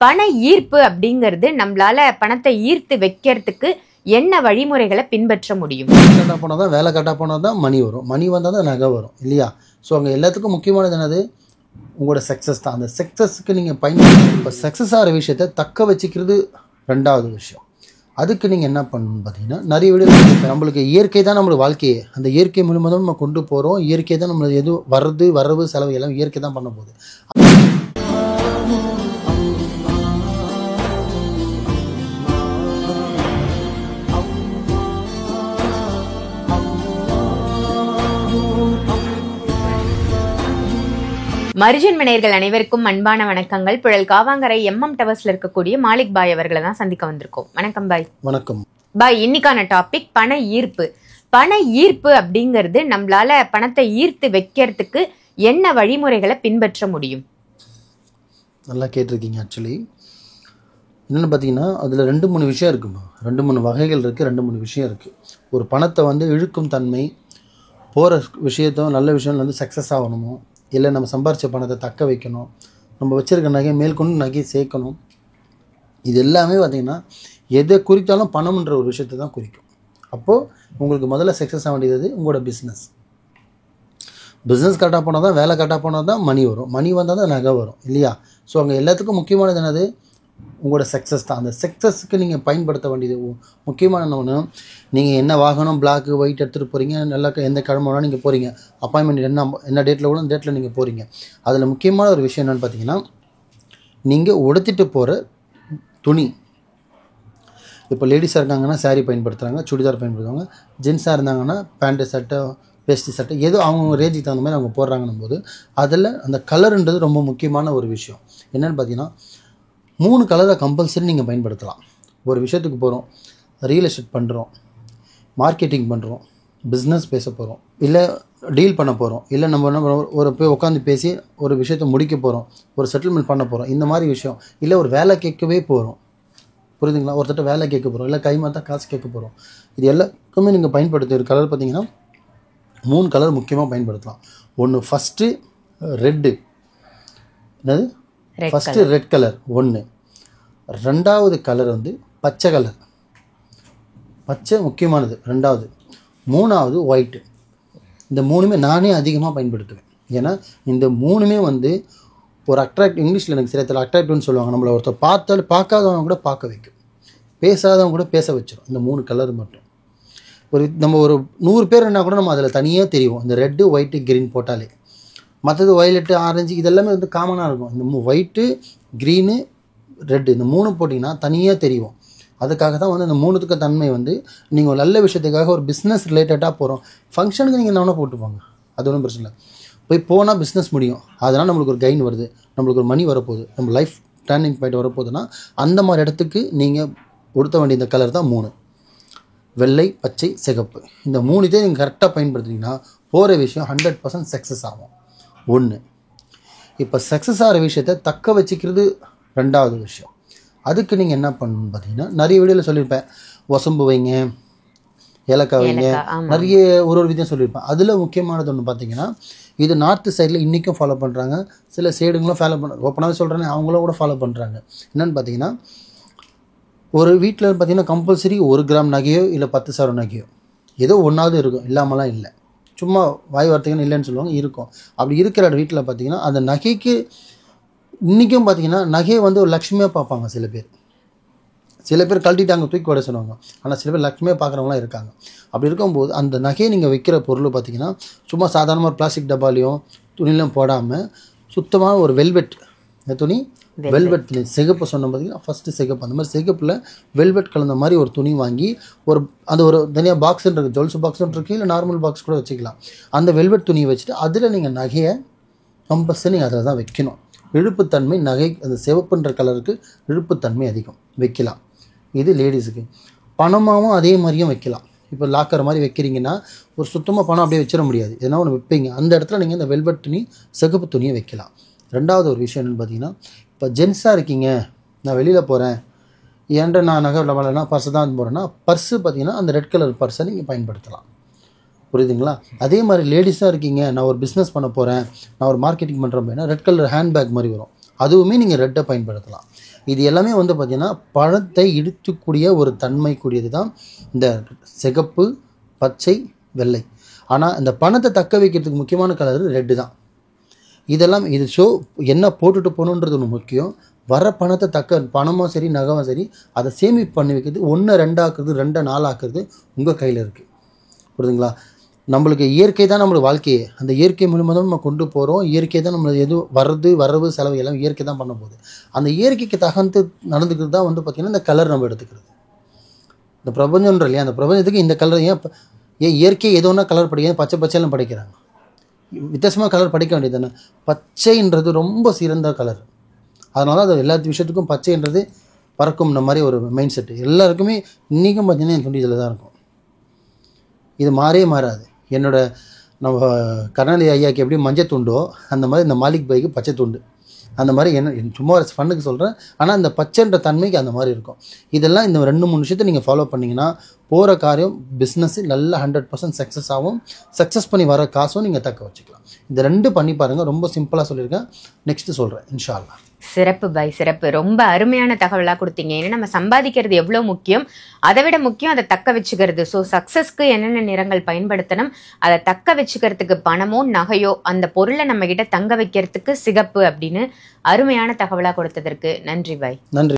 பண ஈர்ப்பு அப்படிங்கிறது நம்மளால பணத்தை ஈர்த்து வைக்கிறதுக்கு என்ன வழிமுறைகளை பின்பற்ற முடியும்? கரெக்டாக போனால் தான் வேலை கரெக்டாக போனால் தான் மணி வரும், மணி வந்தால் தான் நகை வரும் இல்லையா? ஸோ அங்கே எல்லாத்துக்கும் முக்கியமானது என்னது? உங்களோட சக்ஸஸ் தான். அந்த சக்ஸஸுக்கு நீங்கள் இப்போ சக்ஸஸ் ஆகிற விஷயத்தை தக்க வச்சுக்கிறது ரெண்டாவது விஷயம். அதுக்கு நீங்கள் என்ன பண்ணணும்னு பார்த்தீங்கன்னா, நிறைய வீடு நம்மளுக்கு இயற்கை தான் நம்மளுக்கு வாழ்க்கையே. அந்த இயற்கை மூலமாக தான் நம்ம கொண்டு போகிறோம். இயற்கை தான் நம்மளுக்கு எது வரவு செலவு எல்லாம் இயற்கை தான் பண்ண போகுது. மரிஜன் நேயர்கள் அனைவருக்கும் அன்பான வணக்கங்கள். புழல் காவாங்கரை MM டவர்ஸ்ல இருக்கக்கூடிய மாலிக் பாய் அவர்களை தான் சந்திக்க வந்திருக்கோம். வணக்கம் பாய். வணக்கம் பாய். இன்னைக்கான டாபிக் பண ஈர்ப்பு. பண ஈர்ப்பு அப்படிங்கிறது நம்மளால பணத்தை ஈர்த்து வைக்கிறதுக்கு என்ன வழிமுறைகளை பின்பற்ற முடியும்? நல்லா கேட்டிருக்கீங்க. ஆக்சுவலி என்னென்னு பார்த்தீங்கன்னா, அதில் 2-3 விஷயம் இருக்குமா, 2-3 வகைகள் இருக்குது, 2-3 விஷயம் இருக்குது. ஒரு பணத்தை இழுக்கும் தன்மை, போகிற விஷயத்தும் நல்ல விஷயம் சக்ஸஸ் ஆகணுமோ, இல்லை நம்ம சம்பாரித்த பணத்தை தக்க வைக்கணும், நம்ம வச்சுருக்க நகை மேற்கொண்டு நகை சேர்க்கணும். இது எல்லாமே பார்த்திங்கன்னா எதை குறித்தாலும் பணம்ன்ற ஒரு விஷயத்தை தான் குறிக்கும். அப்போது உங்களுக்கு முதல்ல சக்ஸஸ் ஆக வேண்டியது உங்களோட பிஸ்னஸ் கரெக்டாக போனால் தான், வேலை கரெக்டாக போனால் தான் மணி வரும், மணி வந்தால் தான் நகை வரும் இல்லையா? ஸோ அங்கே எல்லாத்துக்கும் முக்கியமானது என்னது? உங்களோட சக்ஸஸ் தான். அந்த சக்ஸஸுக்கு நீங்கள் பயன்படுத்த வேண்டியது முக்கியமான ஒன்று. நீங்கள் என்ன வாகனம் பிளாக்கு ஒயிட் எடுத்துகிட்டு போகிறீங்க, நல்லா எந்த கிழமை வேணால் நீங்கள் போகிறீங்க, அப்பாயின்மெண்ட் என்ன டேட்டில் கூட அந்த டேட்டில் நீங்கள் போகிறீங்க. அதில் முக்கியமான ஒரு விஷயம் என்னென்னு பார்த்தீங்கன்னா, நீங்கள் உடுத்திட்டு போகிற துணி. இப்போ லேடிஸாக இருக்காங்கன்னா சாரீ பயன்படுத்துகிறாங்க, சுடிதார் பயன்படுத்துவாங்க. ஜென்ஸாக இருந்தாங்கன்னா பேண்ட்டு சட்டை வேஷ்டி சட்டை ஏதோ அவங்க ரேஞ்சுக்கு தகுந்த மாதிரி அவங்க போடுறாங்கன்னும் போது அதில் அந்த கலருன்றது ரொம்ப முக்கியமான ஒரு விஷயம். என்னென்னு பார்த்தீங்கன்னா, 3 கலரை கம்பல்சரி நீங்கள் பயன்படுத்தலாம். ஒரு விஷயத்துக்கு போகிறோம், ரியல் எஸ்டேட் பண்ணுறோம், மார்க்கெட்டிங் பண்ணுறோம், பிஸ்னஸ் பேச போகிறோம், இல்லை டீல் பண்ண போகிறோம், இல்லை நம்ம என்ன பண்ணுறோம், ஒரு போய் உட்காந்து பேசி ஒரு விஷயத்தை முடிக்க போகிறோம், ஒரு செட்டில்மெண்ட் பண்ண போகிறோம், இந்த மாதிரி விஷயம். இல்லை ஒரு வேலை கேட்கவே போகிறோம், புரியுதுங்களா? ஒருத்தட்ட வேலை கேட்க போகிறோம், இல்லை கைமாத்தா காசு கேட்க போகிறோம். இது எல்லாருக்குமே நீங்கள் பயன்படுத்துகிற கலர் பார்த்தீங்கன்னா 3 கலர் முக்கியமாக பயன்படுத்தலாம். ஒன்று ஃபஸ்ட்டு ரெட்டு, என்னது ஃபஸ்ட்டு ரெட் கலர் ஒன்று. ரெண்டாவது கலர் பச்சை கலர், பச்சை முக்கியமானது ரெண்டாவது. மூணாவது ஒயிட்டு. இந்த 3மே நானே அதிகமாக பயன்படுத்துவேன். ஏன்னா இந்த 3மே ஒரு இங்கிலீஷில் எனக்கு சரியா அட்ராக்டிவ்னு சொல்லுவாங்க. நம்மளை ஒருத்தர் பார்க்காதவங்க கூட பார்க்க வைக்கும், பேசாதவங்க கூட பேச வச்சிடும். இந்த 3 கலர் மட்டும். நம்ம ஒரு 100 பேர்னா கூட நம்ம அதில் தனியாக தெரியும். இந்த ரெட்டு ஒயிட்டு க்ரீன் போட்டாலே. மற்றது வயலட்டு ஆரஞ்சு இதெல்லாமே காமனாக இருக்கும். இந்த ஒயிட்டு க்ரீனு ரெட்டு இந்த 3 போட்டிங்கன்னா தனியாக தெரியும். அதுக்காக தான் இந்த 3த்துக்கு தன்மை நீங்கள் ஒரு நல்ல விஷயத்துக்காக ஒரு பிஸ்னஸ் ரிலேட்டடாக போகிறோம், ஃபங்க்ஷனுக்கு நீங்கள் என்ன போட்டுப்பாங்க, அது ஒன்றும் பிரச்சனை இல்லை. போனால் பிஸ்னஸ் முடியும். அதனால் நம்மளுக்கு ஒரு கெயின் வருது, நம்மளுக்கு ஒரு மணி வரப்போகுது, நம்ம லைஃப் டர்னிங் பாயிண்ட் வரப்போகுதுன்னா அந்த மாதிரி இடத்துக்கு நீங்கள் உடுத்த வேண்டிய இந்த கலர் தான் 3. வெள்ளை, பச்சை, சிகப்பு. இந்த 3 நீங்கள் கரெக்டாக பயன்படுத்தினீங்கன்னா போகிற விஷயம் 100% சக்ஸஸ் ஆகும். 1. இப்போ சக்ஸஸ் ஆகிற விஷயத்தை தக்க வச்சுக்கிறது ரெண்டாவது விஷயம். அதுக்கு நீங்கள் என்ன பண்ணணும்னு பார்த்தீங்கன்னா, நிறைய வீடியோவில் சொல்லியிருப்பேன், வசம்பு வைங்க, ஏலக்காய் வைங்க, நிறைய ஒரு விதம் சொல்லியிருப்பேன். அதில் முக்கியமானது ஒன்று பார்த்தீங்கன்னா, இது நார்த்து சைடில் இன்றைக்கும் ஃபாலோ பண்ணுறாங்க, சில சைடுங்களும் ஃபாலோ பண்ணுறாங்க. ஓப்பனாகவே சொல்கிறேன்னு அவங்களும் கூட ஃபாலோ பண்ணுறாங்க. என்னென்னு பார்த்தீங்கன்னா, ஒரு வீட்டில் பார்த்தீங்கன்னா கம்பல்சரி 1 கிராம் நகையோ இல்லை 10,000 நகையோ ஏதோ ஒன்றாவது இருக்கும், இல்லாமலாம் இல்லை. சும்மா வாய் வார்த்தைகள் இல்லைன்னு சொல்லுவாங்க, இருக்கும். அப்படி இருக்கிற வீட்டில் பார்த்தீங்கன்னா அந்த நகைக்கு இன்றைக்கும் பார்த்தீங்கன்னா நகையை ஒரு லக்ஷ்மியாக பார்ப்பாங்க. சில பேர் கழட்டிட்டாங்க தூக்கி வர சொல்லுவாங்க. ஆனால் சில பேர் லக்ஷ்மியாக பார்க்குறவங்களாம் இருக்காங்க. அப்படி இருக்கும்போது அந்த நகையை நீங்கள் வைக்கிற பொருள் பார்த்தீங்கன்னா சும்மா சாதாரணமாக பிளாஸ்டிக் டப்பாலையும் துணிலையும் போடாமல் சுத்தமான ஒரு வெல்வெட், இந்த துணி வெல்வெட் துணி, சிகப்பு சொன்ன பார்த்தீங்கன்னா ஃபஸ்ட்டு சிகப்பு, அந்த மாதிரி சிகப்பில் வெல்வெட் கலந்த மாதிரி ஒரு துணி வாங்கி ஒரு தனியாக பாக்ஸுன்னு இருக்குது, ஜுவல்ஸ் பாக்ஸுன்னு இருக்குது, இல்லை நார்மல் பாக்ஸ் கூட வச்சுக்கலாம். அந்த வெல்வெட் துணியை வச்சுட்டு அதில் நீங்கள் நகையை கம்பல்சரி நீங்கள் அதில் தான் வைக்கணும். இழுப்புத்தன்மை நகை அந்த சிவப்புன்ற கலருக்கு இழுப்புத்தன்மை அதிகம், வைக்கலாம். இது லேடிஸுக்கு. பணமாகவும் அதே மாதிரியும் வைக்கலாம். இப்போ லாக்கர் மாதிரி வைக்கிறீங்கன்னா ஒரு சுத்தமாக பணம் அப்படியே வச்சிட முடியாது, எதனா ஒன்று வைப்பீங்க. அந்த இடத்துல நீங்கள் இந்த வெல்வெட் துணி சிகப்பு துணியை வைக்கலாம். ரெண்டாவது ஒரு விஷயம் என்னென்னு பார்த்தீங்கன்னா, இப்போ ஜென்ஸாக இருக்கீங்க, நான் வெளியில் போகிறேன், ஏன்டா நான் நகை வரலன்னா பர்ஸு தான் போகிறேன்னா, பர்ஸு பார்த்தீங்கன்னா அந்த ரெட் கலர் பர்ஸை நீங்கள் பயன்படுத்தலாம். புரியுதுங்களா? அதே மாதிரி லேடிஸாக இருக்கீங்க, நான் ஒரு பிஸ்னஸ் பண்ண போகிறேன், நான் ஒரு மார்க்கெட்டிங் பண்ணுறேன் அப்படின்னா ரெட் கலர் ஹேண்ட்பேக் மாதிரி வரும், அதுவுமே நீங்கள் ரெட்டை பயன்படுத்தலாம். இது எல்லாமே வந்து பார்த்தீங்கன்னா பணத்தை இழுக்கக்கூடிய ஒரு தன்மை கூடியது தான் இந்த சிகப்பு, பச்சை, வெள்ளை. ஆனால் இந்த பணத்தை தக்க வைக்கிறதுக்கு முக்கியமான கலர் ரெட்டு தான். இதெல்லாம் இது என்ன போட்டுட்டு போகணுன்றது ஒன்று முக்கியம். வர பணத்தை பணமும் சரி நகவும் சரி அதை சேமிப்பு பண்ணி வைக்கிறது, 1 2 ஆக்குறது, 2 4 ஆக்குறது உங்கள் கையில் இருக்குது. புரியுதுங்களா? நம்மளுக்கு இயற்கை தான் நம்மளுக்கு வாழ்க்கையே. அந்த இயற்கை மூலமாக தான் நம்ம கொண்டு போகிறோம். இயற்கை தான் நம்மளுக்கு எதுவும் வரவு செலவு எல்லாம் இயற்கை தான் பண்ண போகுது. அந்த இயற்கைக்கு தகர்ந்து நடந்துக்கிறது தான் வந்து பார்த்திங்கன்னா இந்த கலர் நம்ம எடுத்துக்கிறது. இந்த பிரபஞ்சம்ன்ற இல்லையா, அந்த பிரபஞ்சத்துக்கு இந்த கலர் ஏன் இயற்கை ஏதோ ஒன்றா கலர் படிக்க பச்சை பச்சைலாம் படிக்கிறாங்க. வித்தியாசமாக கலர் படிக்க வேண்டியது தானே. பச்சைன்றது ரொம்ப சிறந்த கலர். அதனால அது எல்லா விஷயத்துக்கும் பச்சைன்றது பறக்கும்ன்ற மாதிரி ஒரு மைண்ட் செட்டு எல்லாருக்குமே இன்றைக்கும் பார்த்தீங்கன்னா என் துண்டியில் தான் இருக்கும். இது மாறாது. நம்ம கருணாநிதி ஐயாவுக்கு எப்படி மஞ்சள் துண்டோ அந்த மாதிரி இந்த மாலிக் பைக்கு பச்சை துண்டு. அந்த மாதிரி சும்மா ஒரு ஃபண்ணுக்கு சொல்கிறேன். ஆனால் இந்த பச்சைன்ற தன்மைக்கு அந்த மாதிரி இருக்கும். இதெல்லாம் இந்த 2-3 விஷயத்தை நீங்கள் ஃபாலோ பண்ணிங்கன்னா போகிற காரியம் பிஸ்னஸ் நல்லா 100% சக்ஸஸ் ஆகும். சக்ஸஸ் பண்ணி வர காசும் நீங்கள் தக்க வச்சுக்கலாம். இந்த 2 பண்ணி பாருங்கள். ரொம்ப சிம்பிளாக சொல்லியிருக்கேன். நெக்ஸ்ட்டு சொல்கிறேன் இன்ஷா அல்லாஹ். சிறப்பு பாய், சிறப்பு. ரொம்ப அருமையான தகவலாக கொடுத்தீங்க. ஏன்னா நம்ம சம்பாதிக்கிறது எவ்வளோ முக்கியம், அதை விட முக்கியம் அதை தக்க வச்சுக்கிறது. ஸோ சக்ஸஸ்க்கு என்னென்ன நிறங்கள் பயன்படுத்தணும், அதை தக்க வச்சுக்கிறதுக்கு பணமோ நகையோ அந்த பொருளை நம்ம கிட்ட தங்க வைக்கிறதுக்கு சிகப்பு அப்படின்னு அருமையான தகவலாக கொடுத்ததற்கு நன்றி பாய். நன்றி.